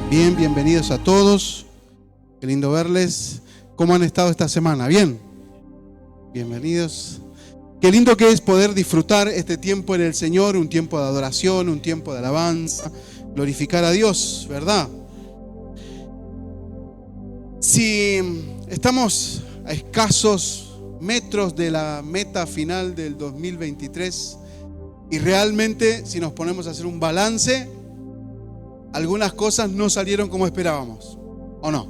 Bien, bienvenidos a todos. Qué lindo verles. ¿Cómo han estado esta semana? ¿Bien? Bienvenidos. Qué lindo que es poder disfrutar este tiempo en el Señor, un tiempo de adoración, un tiempo de alabanza, glorificar a Dios, ¿verdad? Si estamos a escasos metros de la meta final del 2023 y realmente si nos ponemos a hacer un balance, algunas cosas no salieron como esperábamos, ¿o no?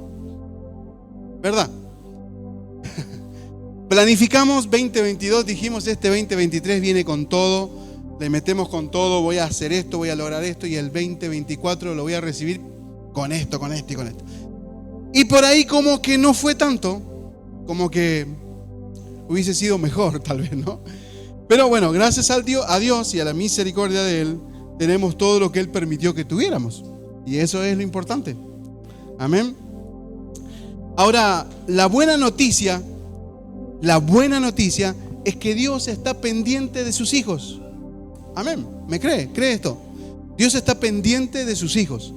¿Verdad? Planificamos 2022, dijimos este 2023 viene con todo, le metemos con todo, voy a hacer esto, voy a lograr esto y el 2024 lo voy a recibir con esto y con esto. Y por ahí como que no fue tanto, como que hubiese sido mejor tal vez, ¿no? Pero bueno, gracias a Dios y a la misericordia de Él, tenemos todo lo que Él permitió que tuviéramos. Y eso es lo importante. Amén. Ahora, la buena noticia es que Dios está pendiente de sus hijos. Amén. ¿Me cree? ¿Cree esto? Dios está pendiente de sus hijos.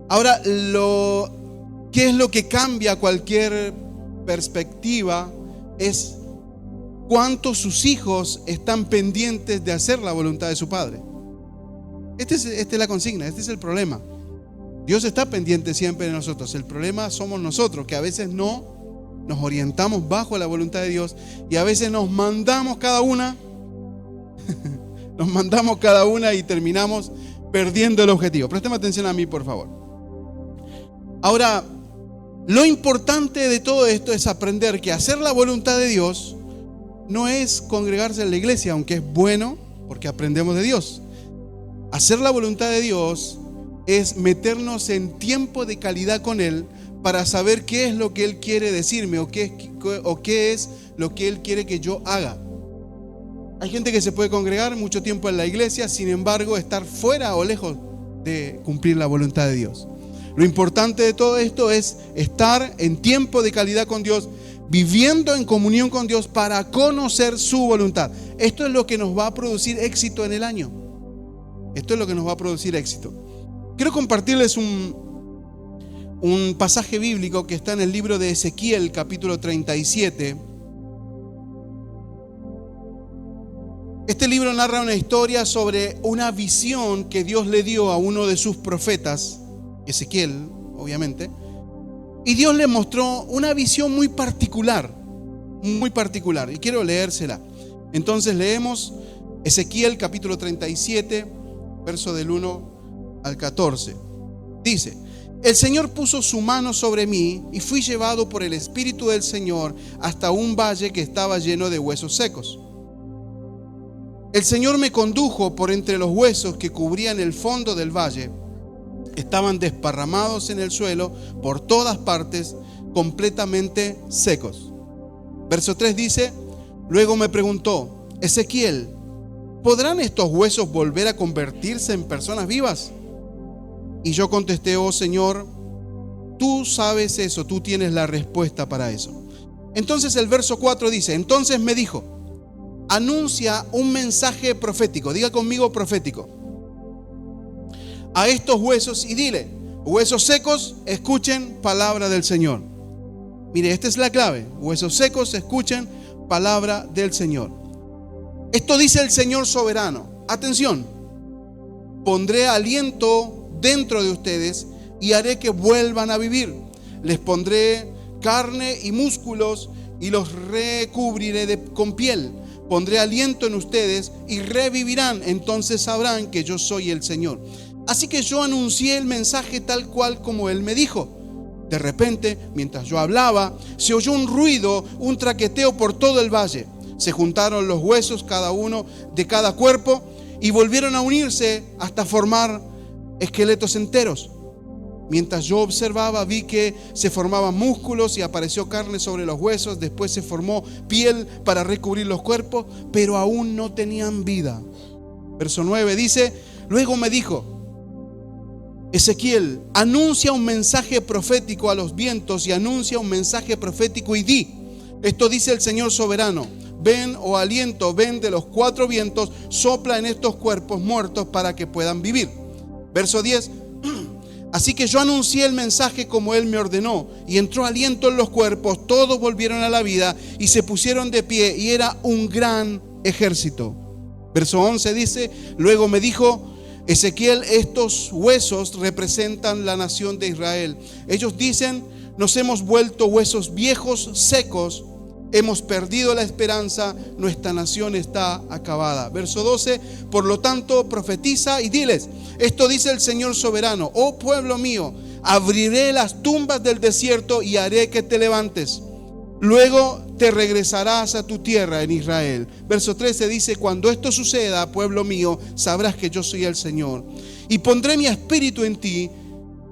Ahora, ¿qué es lo que cambia cualquier perspectiva? Es cuánto sus hijos están pendientes de hacer la voluntad de su Padre. Esta es la consigna, este es el problema. Dios está pendiente siempre de nosotros. El problema somos nosotros, que a veces no nos orientamos bajo la voluntad de Dios y a veces nos mandamos cada una y terminamos perdiendo el objetivo. Préstame atención a mí, por favor. Ahora, lo importante de todo esto es aprender que hacer la voluntad de Dios no es congregarse en la iglesia, aunque es bueno porque aprendemos de Dios. Hacer la voluntad de Dios es meternos en tiempo de calidad con Él para saber qué es lo que Él quiere decirme o qué es lo que Él quiere que yo haga. Hay gente que se puede congregar mucho tiempo en la iglesia, sin embargo estar fuera o lejos de cumplir la voluntad de Dios. Lo importante de todo esto es estar en tiempo de calidad con Dios, viviendo en comunión con Dios para conocer su voluntad. Esto es lo que nos va a producir éxito en el año. Esto es lo que nos va a producir éxito. Quiero compartirles un pasaje bíblico que está en el libro de Ezequiel, capítulo 37. Este libro narra una historia sobre una visión que Dios le dio a uno de sus profetas, Ezequiel, obviamente, y Dios le mostró una visión muy particular, y quiero leérsela. Entonces leemos Ezequiel, capítulo 37, verso del 1 al 14. Dice: el Señor puso su mano sobre mí y fui llevado por el Espíritu del Señor hasta un valle que estaba lleno de huesos secos. El Señor me condujo por entre los huesos que cubrían el fondo del valle. Estaban desparramados en el suelo por todas partes, completamente secos. Verso 3 dice: luego me preguntó: Ezequiel, ¿podrán estos huesos volver a convertirse en personas vivas? Y yo contesté: oh Señor, tú sabes eso, tú tienes la respuesta para eso. Entonces el verso 4 dice: entonces me dijo, anuncia un mensaje profético. Diga conmigo: profético. A estos huesos y dile: huesos secos, escuchen palabra del Señor. Mire, esta es la clave. Huesos secos, escuchen palabra del Señor. Esto dice el Señor soberano. Atención. Pondré aliento dentro de ustedes y haré que vuelvan a vivir. Les pondré carne y músculos y los recubriré con piel. Pondré aliento en ustedes y revivirán. Entonces sabrán que yo soy el Señor. Así que yo anuncié el mensaje tal cual como Él me dijo. De repente, mientras yo hablaba, se oyó un ruido, un traqueteo por todo el valle. Se juntaron los huesos, cada uno de cada cuerpo, y volvieron a unirse hasta formar esqueletos enteros. Mientras yo observaba, vi que se formaban músculos y apareció carne sobre los huesos. Después se formó piel para recubrir los cuerpos, pero aún no tenían vida. Verso 9 dice: luego me dijo: Ezequiel, anuncia un mensaje profético a los vientos y anuncia un mensaje profético y di: Esto dice el Señor soberano. Ven, o aliento, ven de los 4 vientos, sopla en estos cuerpos muertos para que puedan vivir. Verso 10. Así que yo anuncié el mensaje como Él me ordenó, y entró aliento en los cuerpos, todos volvieron a la vida y se pusieron de pie, y era un gran ejército. Verso 11 dice, luego me dijo Ezequiel, estos huesos representan la nación de Israel. Ellos dicen, nos hemos vuelto huesos viejos, secos, hemos perdido la esperanza, nuestra nación está acabada. Verso 12, por lo tanto profetiza y diles, esto dice el Señor soberano, oh pueblo mío, abriré las tumbas del desierto y haré que te levantes. Luego te regresarás a tu tierra en Israel. Verso 13 dice, cuando esto suceda, pueblo mío, sabrás que yo soy el Señor. Y pondré mi espíritu en ti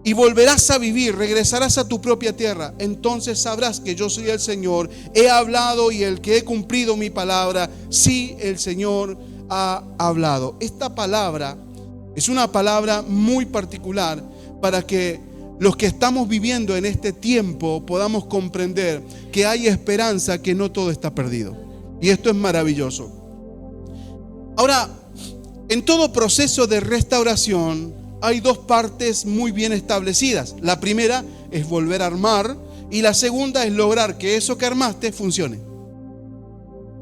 y volverás a vivir, regresarás a tu propia tierra. Entonces sabrás que yo soy el Señor, he hablado y el que he cumplido mi palabra. Sí, el Señor ha hablado. Esta palabra es una palabra muy particular para que los que estamos viviendo en este tiempo podamos comprender que hay esperanza, que no todo está perdido. Y esto es maravilloso. Ahora, en todo proceso de restauración hay 2 partes muy bien establecidas. La primera es volver a armar y la segunda es lograr que eso que armaste funcione.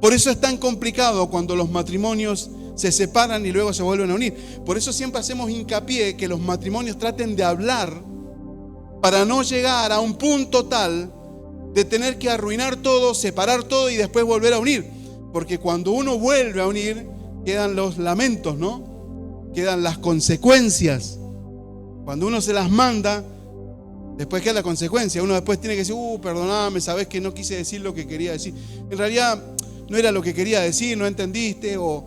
Por eso es tan complicado cuando los matrimonios se separan y luego se vuelven a unir. Por eso siempre hacemos hincapié que los matrimonios traten de hablar para no llegar a un punto tal de tener que arruinar todo, separar todo y después volver a unir. Porque cuando uno vuelve a unir, quedan los lamentos, ¿no? Quedan las consecuencias. Cuando uno se las manda, después queda la consecuencia. Uno después tiene que decir, perdóname, sabes que no quise decir lo que quería decir. En realidad no era lo que quería decir, no entendiste, o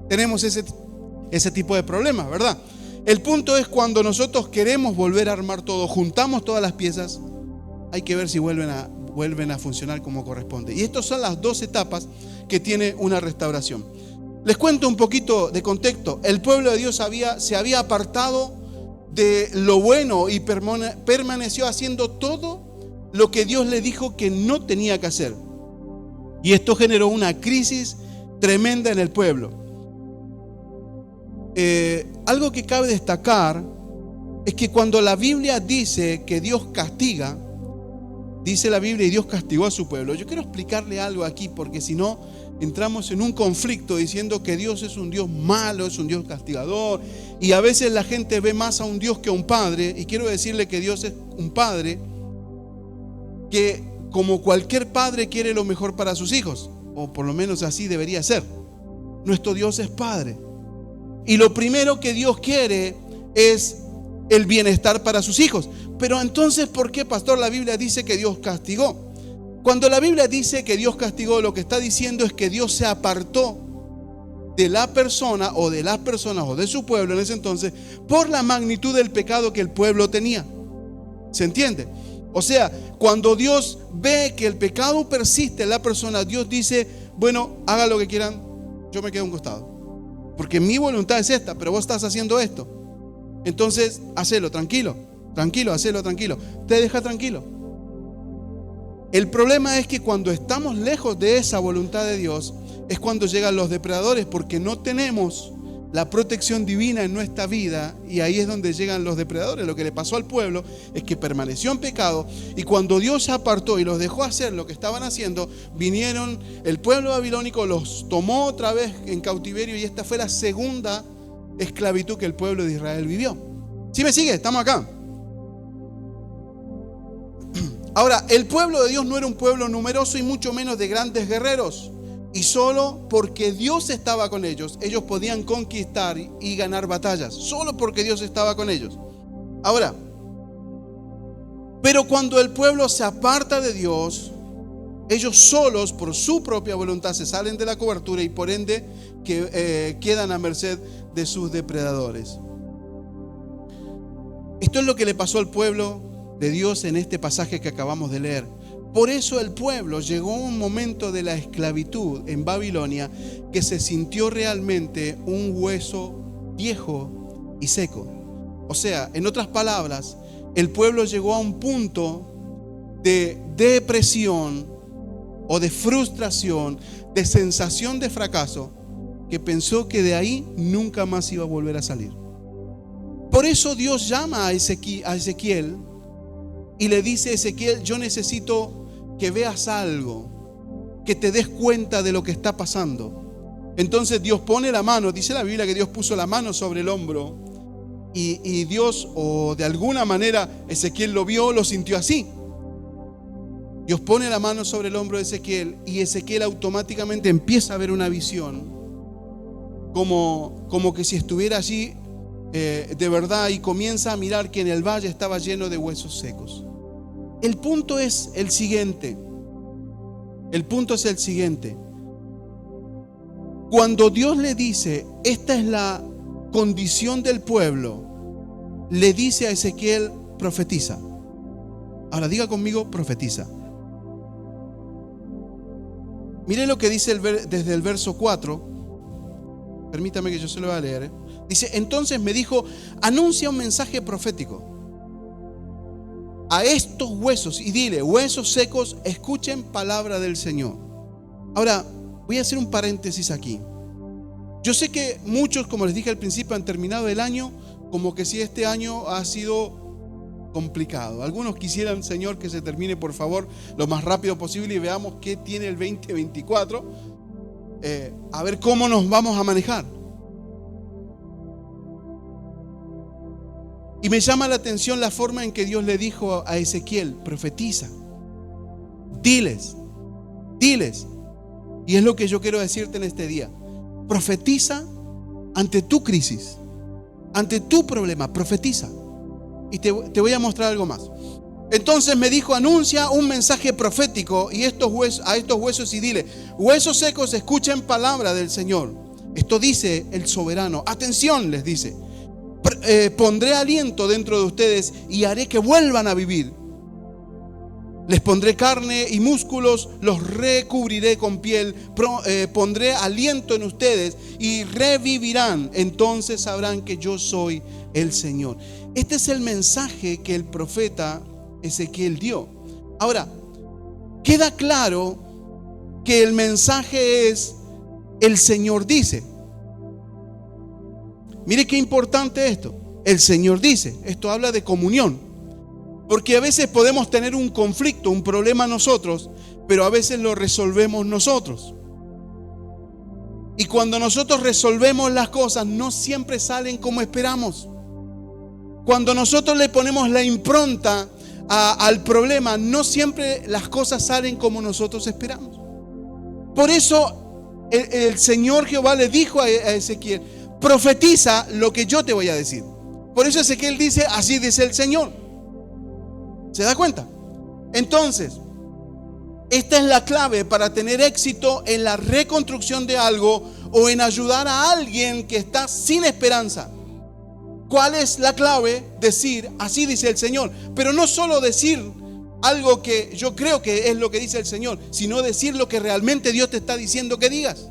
tenemos ese tipo de problemas, ¿verdad? El punto es cuando nosotros queremos volver a armar todo, juntamos todas las piezas, hay que ver si vuelven a funcionar como corresponde. Y estas son las 2 etapas que tiene una restauración. Les cuento un poquito de contexto. El pueblo de Dios se había apartado de lo bueno y permaneció haciendo todo lo que Dios le dijo que no tenía que hacer. Y esto generó una crisis tremenda en el pueblo. Algo que cabe destacar es que cuando la Biblia dice que Dios castiga, dice la Biblia y Dios castigó a su pueblo. Yo quiero explicarle algo aquí porque si no entramos en un conflicto diciendo que Dios es un Dios malo, es un Dios castigador, y a veces la gente ve más a un Dios que a un padre. Y quiero decirle que Dios es un padre que, como cualquier padre, quiere lo mejor para sus hijos, o por lo menos así debería ser. Nuestro Dios es padre. Y lo primero que Dios quiere es el bienestar para sus hijos. Pero entonces, ¿por qué, pastor, la Biblia dice que Dios castigó? Cuando la Biblia dice que Dios castigó, lo que está diciendo es que Dios se apartó de la persona o de las personas o de su pueblo en ese entonces por la magnitud del pecado que el pueblo tenía. ¿Se entiende? O sea, cuando Dios ve que el pecado persiste en la persona, Dios dice, bueno, hagan lo que quieran, yo me quedo a un costado. Porque mi voluntad es esta, pero vos estás haciendo esto. Entonces, hacelo tranquilo, hacelo tranquilo. Te deja tranquilo. El problema es que cuando estamos lejos de esa voluntad de Dios, es cuando llegan los depredadores, porque no tenemos la protección divina en nuestra vida, y ahí es donde llegan los depredadores. Lo que le pasó al pueblo es que permaneció en pecado, y cuando Dios se apartó y los dejó hacer lo que estaban haciendo, vinieron, el pueblo babilónico los tomó otra vez en cautiverio, y esta fue la segunda esclavitud que el pueblo de Israel vivió. ¿Sí me sigue? Estamos acá. Ahora, el pueblo de Dios no era un pueblo numeroso y mucho menos de grandes guerreros. Y solo porque Dios estaba con ellos, ellos podían conquistar y ganar batallas. Solo porque Dios estaba con ellos. Ahora, pero cuando el pueblo se aparta de Dios, ellos solos, por su propia voluntad, se salen de la cobertura y por ende quedan a merced de sus depredadores. Esto es lo que le pasó al pueblo de Dios en este pasaje que acabamos de leer. Por eso el pueblo llegó a un momento de la esclavitud en Babilonia que se sintió realmente un hueso viejo y seco. O sea, en otras palabras, el pueblo llegó a un punto de depresión o de frustración, de sensación de fracaso, que pensó que de ahí nunca más iba a volver a salir. Por eso Dios llama a Ezequiel y le dice a Ezequiel: yo necesito que veas algo, que te des cuenta de lo que está pasando. Entonces Dios pone la mano, dice la Biblia que Dios puso la mano sobre el hombro y Dios, o de alguna manera Ezequiel lo vio, lo sintió así. Dios pone la mano sobre el hombro de Ezequiel y Ezequiel automáticamente empieza a ver una visión, como que si estuviera allí de verdad, y comienza a mirar que en el valle estaba lleno de huesos secos. El punto es el siguiente. Cuando Dios le dice, esta es la condición del pueblo, le dice a Ezequiel: profetiza. Ahora diga conmigo: profetiza. Mire lo que dice desde el verso 4. Permítame que yo se lo voy a leer. Dice: entonces me dijo, anuncia un mensaje profético a estos huesos y dile: huesos secos, escuchen palabra del Señor. Ahora, voy a hacer un paréntesis aquí. Yo sé que muchos, como les dije al principio, han terminado el año como que si este año ha sido complicado. Algunos quisieran, Señor, que se termine por favor lo más rápido posible y veamos qué tiene el 2024, a ver cómo nos vamos a manejar. Y me llama la atención la forma en que Dios le dijo a Ezequiel: profetiza, diles. Y es lo que yo quiero decirte en este día. Profetiza ante tu crisis, ante tu problema, profetiza. Y te voy a mostrar algo más. Entonces me dijo: anuncia un mensaje profético a estos huesos y dile: huesos secos, escuchen palabra del Señor. Esto dice el soberano. Atención, les dice: pondré aliento dentro de ustedes y haré que vuelvan a vivir. Les pondré carne y músculos, los recubriré con piel, pondré aliento en ustedes y revivirán. Entonces sabrán que yo soy el Señor. Este es el mensaje que el profeta Ezequiel dio. Ahora, queda claro que el mensaje es: el Señor dice. Mire qué importante esto. El Señor dice. Esto habla de comunión. Porque a veces podemos tener un conflicto, un problema nosotros, pero a veces lo resolvemos nosotros. Y cuando nosotros resolvemos las cosas, no siempre salen como esperamos. Cuando nosotros le ponemos la impronta al problema, no siempre las cosas salen como nosotros esperamos. Por eso el Señor Jehová le dijo a Ezequiel: profetiza lo que yo te voy a decir. Por eso Ezequiel dice: así dice el Señor. ¿Se da cuenta? Entonces, esta es la clave para tener éxito en la reconstrucción de algo o en ayudar a alguien que está sin esperanza. ¿Cuál es la clave? Decir: así dice el Señor. Pero no solo decir algo que yo creo que es lo que dice el Señor, sino decir lo que realmente Dios te está diciendo que digas,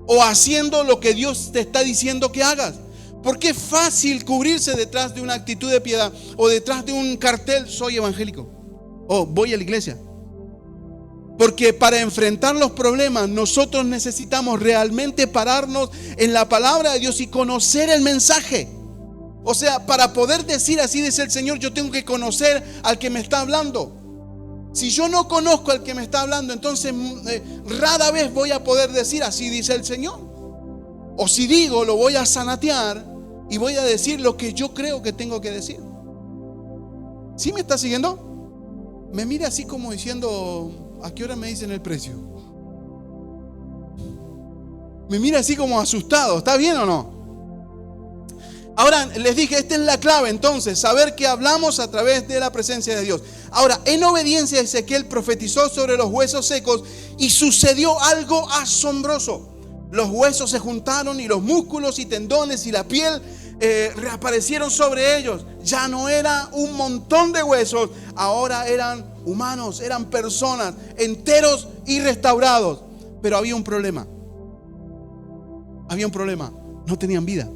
o haciendo lo que Dios te está diciendo que hagas. Porque es fácil cubrirse detrás de una actitud de piedad o detrás de un cartel: soy evangélico o voy a la iglesia. Porque para enfrentar los problemas nosotros necesitamos realmente pararnos en la palabra de Dios y conocer el mensaje. O sea, para poder decir así dice el Señor, yo tengo que conocer al que me está hablando. Si yo no conozco al que me está hablando, entonces rara vez voy a poder decir así dice el Señor. O si digo, lo voy a zanatear y voy a decir lo que yo creo que tengo que decir. ¿Sí me está siguiendo? Me mira así como diciendo: ¿a qué hora me dicen el precio? Me mira así como asustado. ¿Está bien o no? Ahora les dije, esta es la clave entonces, saber que hablamos a través de la presencia de Dios. Ahora, en obediencia, Ezequiel profetizó sobre los huesos secos y sucedió algo asombroso. Los huesos se juntaron y los músculos y tendones y la piel reaparecieron sobre ellos. Ya no era un montón de huesos, ahora eran humanos, eran personas, enteros y restaurados. Pero había un problema. No tenían vida.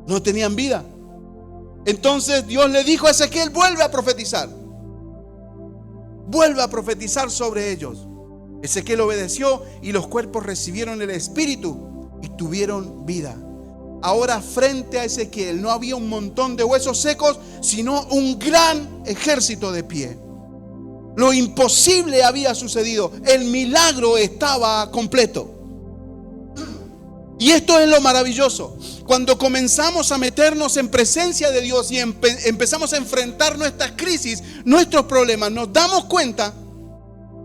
No tenían vida. Entonces Dios le dijo a Ezequiel: vuelve a profetizar. vuelve a profetizar sobre ellos. Ezequiel obedeció y los cuerpos recibieron el espíritu y tuvieron vida. Ahora frente a Ezequiel no había un montón de huesos secos, sino un gran ejército de pie. Lo imposible había sucedido. El milagro estaba completo. Y esto es lo maravilloso. Cuando comenzamos a meternos en presencia de Dios y empezamos a enfrentar nuestras crisis, nuestros problemas, nos damos cuenta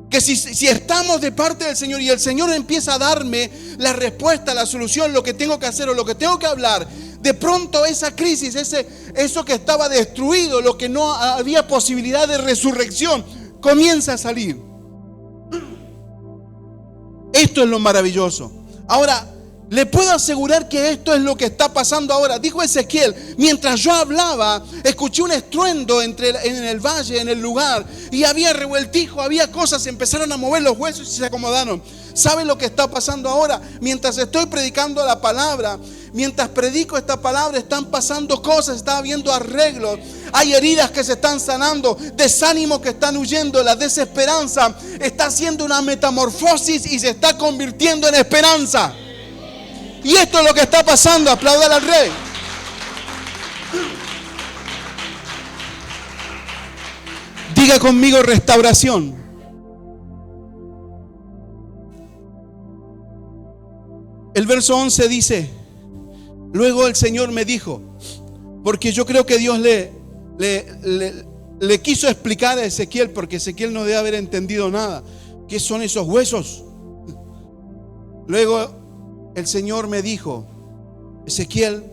que si estamos de parte del Señor y el Señor empieza a darme la respuesta, la solución, lo que tengo que hacer o lo que tengo que hablar, de pronto esa crisis, eso que estaba destruido, lo que no había posibilidad de resurrección, comienza a salir. Esto es lo maravilloso. Ahora, le puedo asegurar que esto es lo que está pasando ahora. Dijo Ezequiel: mientras yo hablaba, escuché un estruendo en el valle, en el lugar, y había revueltijo, había cosas, se empezaron a mover los huesos y se acomodaron. ¿Saben lo que está pasando ahora? Mientras estoy predicando la palabra, mientras predico esta palabra, están pasando cosas, está habiendo arreglos. Hay heridas que se están sanando, desánimos que están huyendo, la desesperanza está haciendo una metamorfosis y se está convirtiendo en esperanza. Y esto es lo que está pasando. Aplaudan al Rey. Diga conmigo: restauración. El verso 11 dice: luego el Señor me dijo, porque yo creo que Dios le quiso explicar a Ezequiel, porque Ezequiel no debe haber entendido nada. ¿Qué son esos huesos? Luego el Señor me dijo: Ezequiel,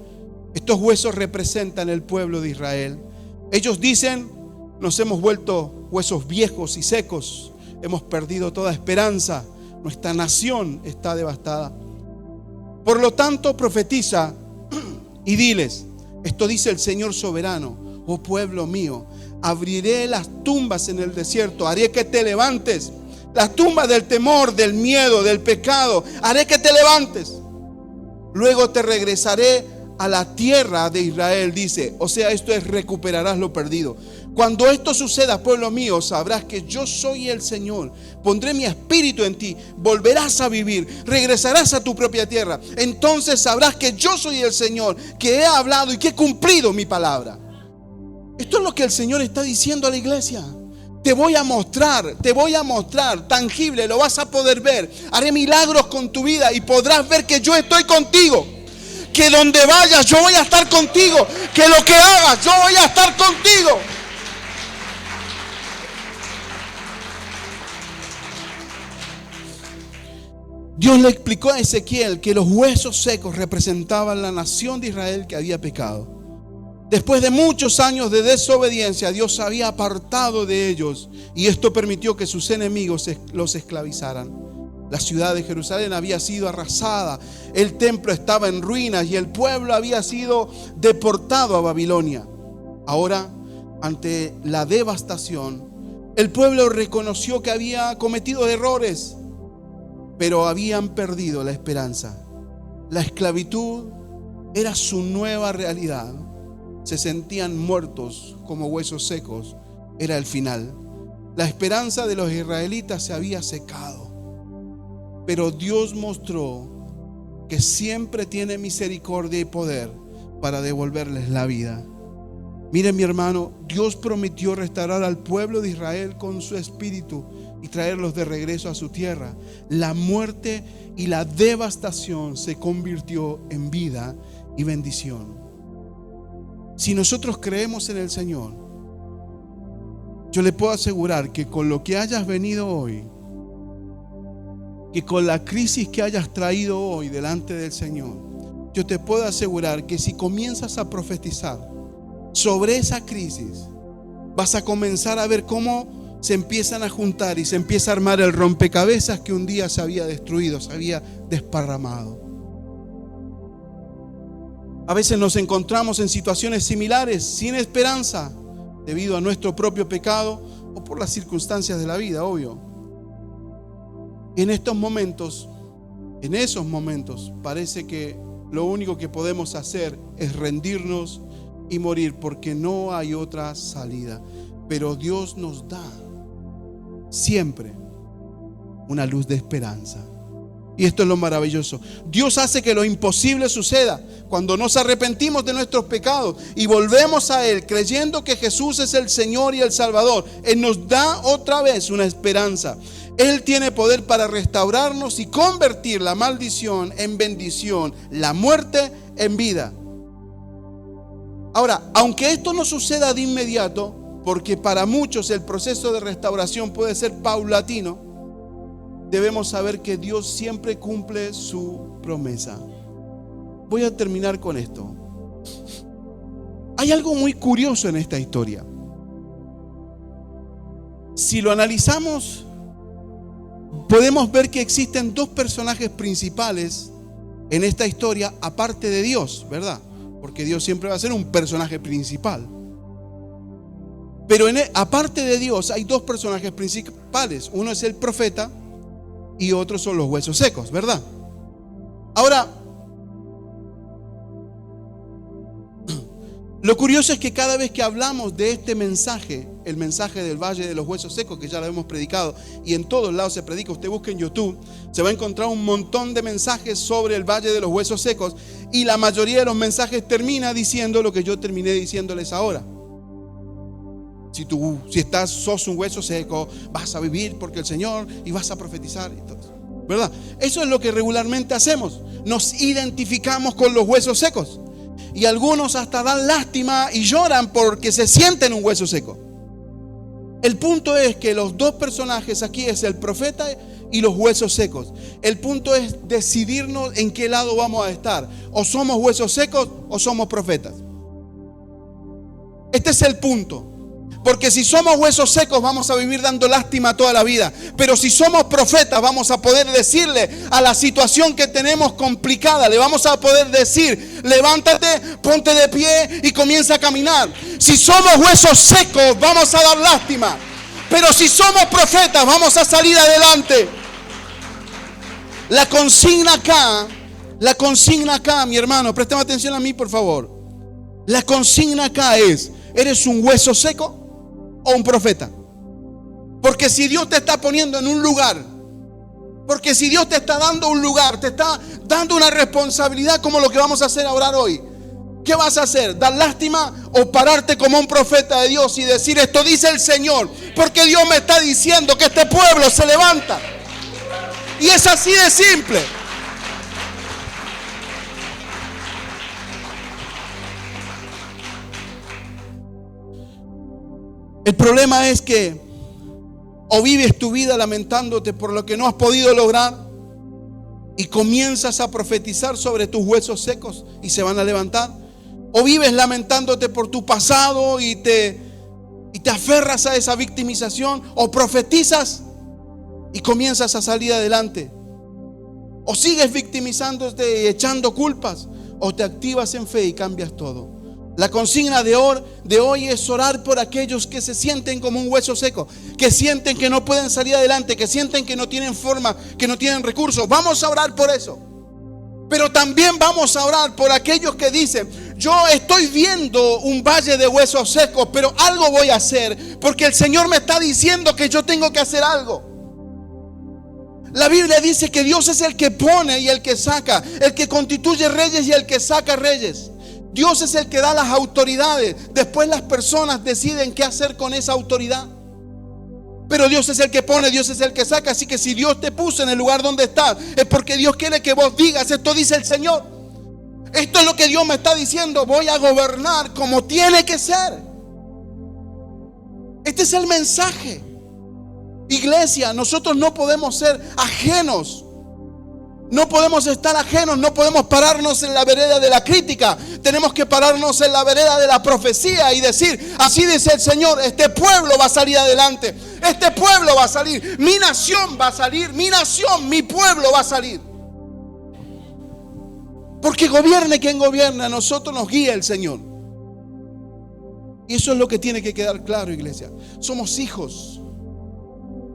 estos huesos representan el pueblo de Israel. Ellos dicen: nos hemos vuelto huesos viejos y secos, hemos perdido toda esperanza, nuestra nación está devastada. Por lo tanto, profetiza y diles: esto dice el Señor soberano, oh pueblo mío, abriré las tumbas en el desierto, haré que te levantes. Las tumbas del temor, del miedo, del pecado, haré que te levantes. Luego te regresaré a la tierra de Israel, dice. O sea, esto es: recuperarás lo perdido. Cuando esto suceda, pueblo mío, sabrás que yo soy el Señor. Pondré mi espíritu en ti, volverás a vivir, regresarás a tu propia tierra. Entonces sabrás que yo soy el Señor, que he hablado y que he cumplido mi palabra. Esto es lo que el Señor está diciendo a la iglesia. Te voy a mostrar tangible, lo vas a poder ver. Haré milagros con tu vida y podrás ver que yo estoy contigo. Que donde vayas yo voy a estar contigo. Que lo que hagas yo voy a estar contigo. Dios le explicó a Ezequiel que los huesos secos representaban la nación de Israel que había pecado. Después de muchos años de desobediencia, Dios se había apartado de ellos y esto permitió que sus enemigos los esclavizaran. La ciudad de Jerusalén había sido arrasada, el templo estaba en ruinas y el pueblo había sido deportado a Babilonia. Ahora, ante la devastación, el pueblo reconoció que había cometido errores, pero habían perdido la esperanza. La esclavitud era su nueva realidad. Se sentían muertos como huesos secos. Era el final. La esperanza de los israelitas se había secado. Pero Dios mostró que siempre tiene misericordia y poder para devolverles la vida. Miren, mi hermano, Dios prometió restaurar al pueblo de Israel con su espíritu y traerlos de regreso a su tierra. La muerte y la devastación se convirtió en vida y bendición. Si nosotros creemos en el Señor, yo le puedo asegurar que con lo que hayas venido hoy, que con la crisis que hayas traído hoy delante del Señor, yo te puedo asegurar que si comienzas a profetizar sobre esa crisis, vas a comenzar a ver cómo se empiezan a juntar y se empieza a armar el rompecabezas que un día se había destruido, se había desparramado. A veces nos encontramos en situaciones similares, sin esperanza, debido a nuestro propio pecado o por las circunstancias de la vida, obvio. En esos momentos, parece que lo único que podemos hacer es rendirnos y morir, porque no hay otra salida. Pero Dios nos da siempre una luz de esperanza. Y esto es lo maravilloso. Dios hace que lo imposible suceda cuando nos arrepentimos de nuestros pecados y volvemos a Él creyendo que Jesús es el Señor y el Salvador. Él nos da otra vez una esperanza. Él tiene poder para restaurarnos y convertir la maldición en bendición, la muerte en vida. Ahora, aunque esto no suceda de inmediato, porque para muchos el proceso de restauración puede ser paulatino, debemos saber que Dios siempre cumple su promesa. Voy a terminar con esto. Hay algo muy curioso en esta historia. Si lo analizamos, podemos ver que existen dos personajes principales en esta historia, aparte de Dios, ¿verdad? Porque Dios siempre va a ser un personaje principal. Pero aparte de Dios hay dos personajes principales. Uno es el profeta y otros son los huesos secos, ¿verdad? Ahora, lo curioso es que cada vez que hablamos de este mensaje, el mensaje del Valle de los Huesos Secos, que ya lo hemos predicado y en todos lados se predica, usted busca en YouTube, se va a encontrar un montón de mensajes sobre el Valle de los Huesos Secos, y la mayoría de los mensajes termina diciendo lo que yo terminé diciéndoles ahora. Si sos un hueso seco, vas a vivir porque el Señor, y vas a profetizar y todo, ¿verdad? Eso es lo que regularmente hacemos. Nos identificamos con los huesos secos. Y algunos hasta dan lástima y lloran porque se sienten un hueso seco. El punto es que los dos personajes aquí es el profeta y los huesos secos. El punto es decidirnos en qué lado vamos a estar. O somos huesos secos o somos profetas. Este es el punto. Porque si somos huesos secos vamos a vivir dando lástima toda la vida. Pero si somos profetas vamos a poder decirle a la situación que tenemos complicada, le vamos a poder decir: levántate, ponte de pie y comienza a caminar. Si somos huesos secos vamos a dar lástima. Pero si somos profetas vamos a salir adelante. La consigna acá, mi hermano, préstame atención a mí, por favor. La consigna acá es: ¿eres un hueso seco o un profeta? Porque si Dios te está poniendo en un lugar, porque si Dios te está dando un lugar, te está dando una responsabilidad como lo que vamos a hacer a orar hoy, ¿qué vas a hacer? ¿Dar lástima o pararte como un profeta de Dios y decir: esto dice el Señor, porque Dios me está diciendo que este pueblo se levanta? Y es así de simple. El problema es que o vives tu vida lamentándote por lo que no has podido lograr y comienzas a profetizar sobre tus huesos secos y se van a levantar, o vives lamentándote por tu pasado y te aferras a esa victimización, o profetizas y comienzas a salir adelante, o sigues victimizándote y echando culpas, o te activas en fe y cambias todo. La consigna de hoy es orar por aquellos que se sienten como un hueso seco, que sienten que no pueden salir adelante, que sienten que no tienen forma, que no tienen recursos. Vamos a orar por eso. Pero también vamos a orar por aquellos que dicen: yo estoy viendo un valle de huesos secos, pero algo voy a hacer, porque el Señor me está diciendo que yo tengo que hacer algo. La Biblia dice que Dios es el que pone y el que saca, el que constituye reyes y el que saca reyes. Dios es el que da las autoridades. Después las personas deciden qué hacer con esa autoridad. Pero Dios es el que pone, Dios es el que saca. Así que si Dios te puso en el lugar donde estás, es porque Dios quiere que vos digas: esto dice el Señor. Esto es lo que Dios me está diciendo. Voy a gobernar como tiene que ser. Este es el mensaje. Iglesia, nosotros no podemos ser ajenos. No podemos estar ajenos, no podemos pararnos en la vereda de la crítica. Tenemos que pararnos en la vereda de la profecía y decir: así dice el Señor, este pueblo va a salir adelante. Este pueblo va a salir, mi nación va a salir, mi nación, mi pueblo va a salir. Porque gobierne quien gobierne, a nosotros nos guía el Señor. Y eso es lo que tiene que quedar claro, iglesia. Somos hijos,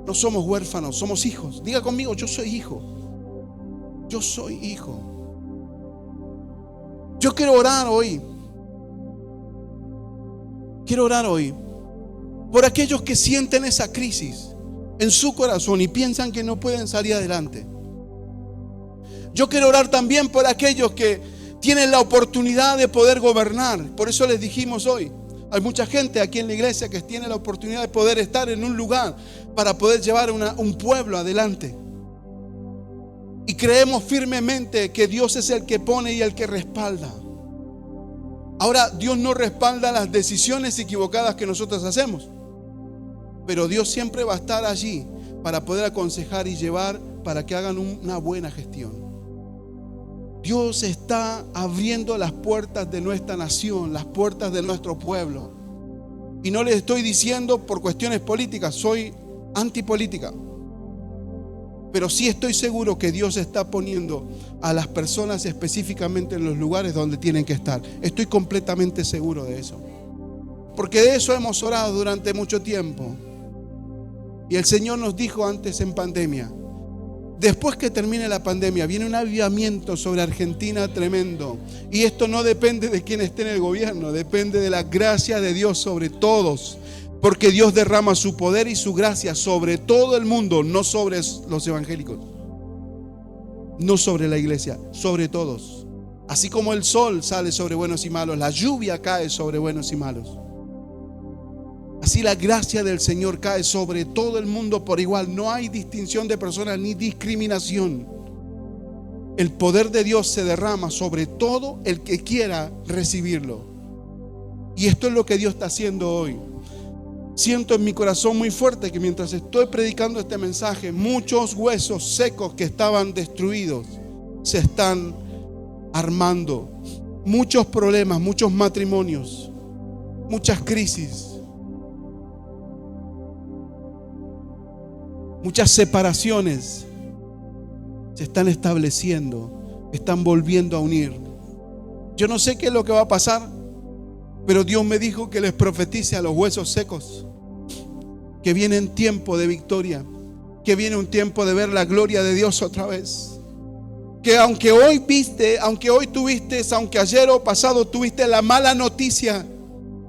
no somos huérfanos, somos hijos. Diga conmigo: yo soy hijo. Yo soy hijo. Yo quiero orar hoy. Quiero orar hoy por aquellos que sienten esa crisis, en su corazón y piensan que no pueden salir adelante. Yo quiero orar también por aquellos que tienen la oportunidad de poder gobernar. Por eso les dijimos hoy, hay mucha gente aquí en la iglesia que tiene la oportunidad de poder estar en un lugar para poder llevar un pueblo adelante. Y creemos firmemente que Dios es el que pone y el que respalda. Ahora, Dios no respalda las decisiones equivocadas que nosotros hacemos, pero Dios siempre va a estar allí para poder aconsejar y llevar para que hagan una buena gestión. Dios está abriendo las puertas de nuestra nación, las puertas de nuestro pueblo. Y no les estoy diciendo por cuestiones políticas, soy antipolítica. Pero sí estoy seguro que Dios está poniendo a las personas específicamente en los lugares donde tienen que estar. Estoy completamente seguro de eso. Porque de eso hemos orado durante mucho tiempo. Y el Señor nos dijo antes en pandemia, después que termine la pandemia, viene un avivamiento sobre Argentina tremendo. Y esto no depende de quién esté en el gobierno, depende de la gracia de Dios sobre todos. Porque Dios derrama su poder y su gracia sobre todo el mundo, no sobre los evangélicos, no sobre la iglesia, sobre todos. Así como el sol sale sobre buenos y malos, la lluvia cae sobre buenos y malos. Así la gracia del Señor cae sobre todo el mundo por igual. No hay distinción de personas ni discriminación. El poder de Dios se derrama sobre todo el que quiera recibirlo. Y esto es lo que Dios está haciendo hoy. Siento en mi corazón muy fuerte que mientras estoy predicando este mensaje, muchos huesos secos que estaban destruidos se están armando. Muchos problemas, muchos matrimonios, muchas crisis, muchas separaciones se están estableciendo, están volviendo a unir. Yo no sé qué es lo que va a pasar, pero Dios me dijo que les profetice a los huesos secos que viene un tiempo de victoria, que viene un tiempo de ver la gloria de Dios otra vez. Que aunque hoy viste, aunque hoy tuviste, aunque ayer o pasado tuviste la mala noticia,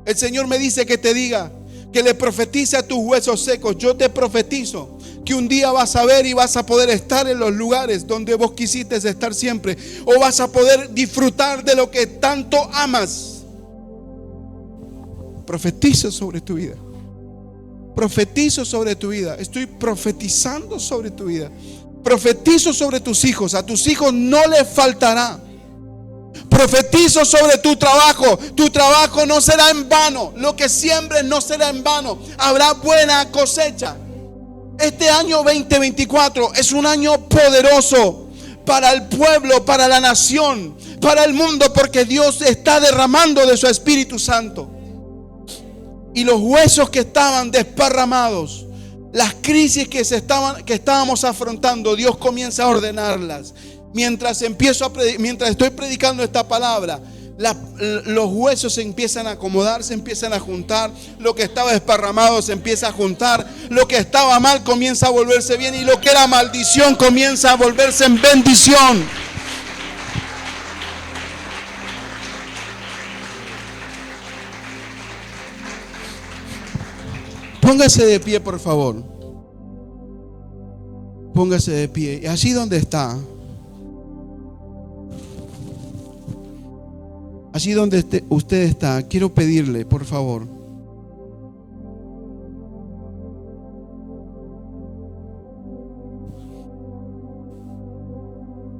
el Señor me dice que te diga, que le profetice a tus huesos secos. Yo te profetizo que un día vas a ver y vas a poder estar en los lugares donde vos quisiste estar siempre, o vas a poder disfrutar de lo que tanto amas. Profetizo sobre tu vida. Profetizo sobre tu vida. Estoy profetizando sobre tu vida. Profetizo sobre tus hijos. A tus hijos no les faltará. Profetizo sobre tu trabajo. Tu trabajo no será en vano. Lo que siembres no será en vano. Habrá buena cosecha. Este año 2024 es un año poderoso para el pueblo, para la nación, para el mundo, porque Dios está derramando de su Espíritu Santo. Y los huesos que estaban desparramados, las crisis que estábamos afrontando, Dios comienza a ordenarlas. Mientras estoy predicando esta palabra, los huesos se empiezan a acomodar, se empiezan a juntar. Lo que estaba desparramado se empieza a juntar. Lo que estaba mal comienza a volverse bien, y lo que era maldición comienza a volverse en bendición. Póngase de pie, por favor. Póngase de pie. Allí donde está. Allí donde usted está, quiero pedirle, por favor,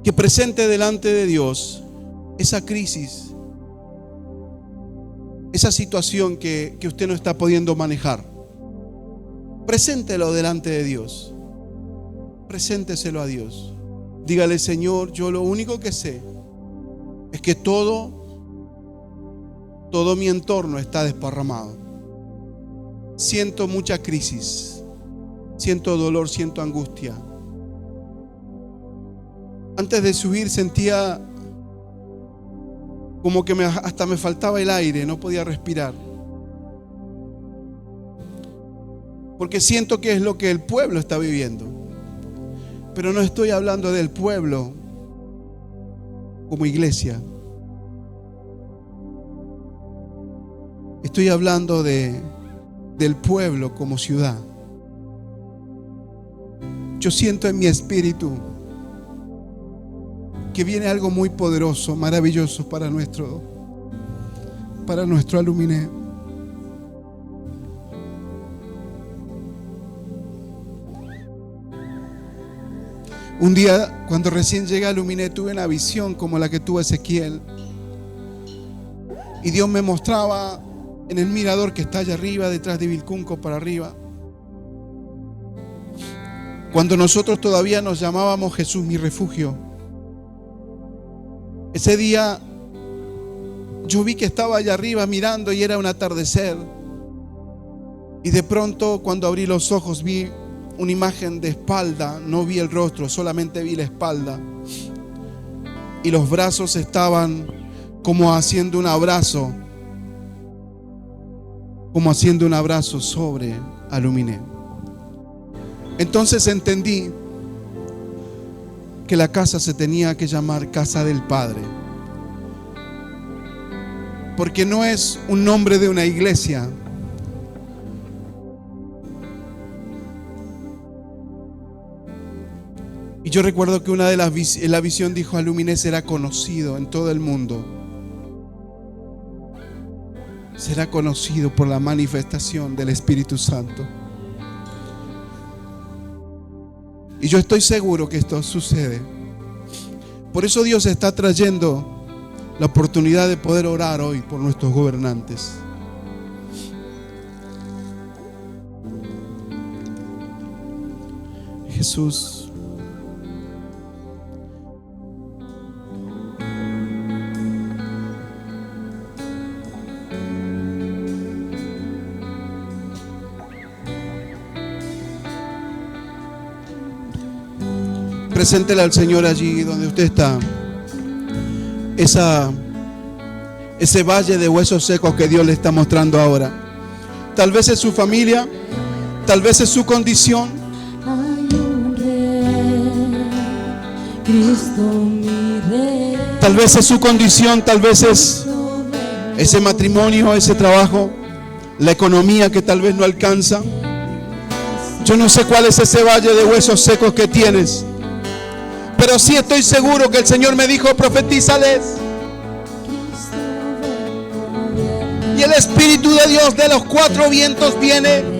que presente delante de Dios esa crisis, esa situación que usted no está pudiendo manejar. Preséntelo delante de Dios. Presénteselo a Dios. Dígale: Señor, yo lo único que sé es que todo mi entorno está desparramado. Siento mucha crisis, siento dolor, siento angustia. Antes de subir sentía como que hasta me faltaba el aire, no podía respirar. Porque siento que es lo que el pueblo está viviendo. Pero no estoy hablando del pueblo como iglesia. Estoy hablando del pueblo como ciudad. yo siento en mi espíritu que viene algo muy poderoso, maravilloso para nuestro Aluminé. Un día, cuando recién llegué a Aluminé, tuve una visión como la que tuvo Ezequiel. Y Dios me mostraba en el mirador que está allá arriba, detrás de Vilcunco para arriba, cuando nosotros todavía nos llamábamos Jesús mi refugio. Ese día yo vi que estaba allá arriba mirando y era un atardecer. Y de pronto, cuando abrí los ojos, vi una imagen de espalda. No vi el rostro, solamente vi la espalda. Y los brazos estaban como haciendo un abrazo sobre Aluminé. Entonces entendí que la casa se tenía que llamar Casa del Padre, porque no es un nombre de una iglesia. Y yo recuerdo que una de la visión dijo: Aluminé será conocido en todo el mundo. Será conocido por la manifestación del Espíritu Santo. Y yo estoy seguro que esto sucede. Por eso Dios está trayendo la oportunidad de poder orar hoy por nuestros gobernantes. Jesús, preséntele al Señor allí donde usted está. Ese valle de huesos secos que Dios le está mostrando ahora. Tal vez es su familia, tal vez es su condición. Tal vez es su condición, tal vez es ese matrimonio, ese trabajo, la economía que tal vez no alcanza. Yo no sé cuál es ese valle de huesos secos que tienes, pero sí estoy seguro que el Señor me dijo: profetízales. Y el Espíritu de Dios de los cuatro vientos viene.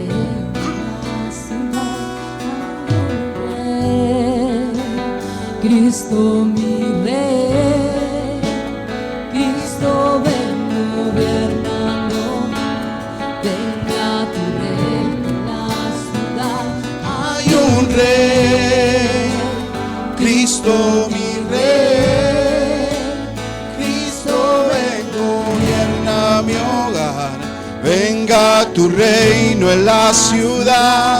Cristo mi Rey, Cristo ven gobernando, venga tu reino en la ciudad. Hay un Rey, Cristo mi Rey, Cristo ven gobierna mi hogar, venga tu reino en la ciudad.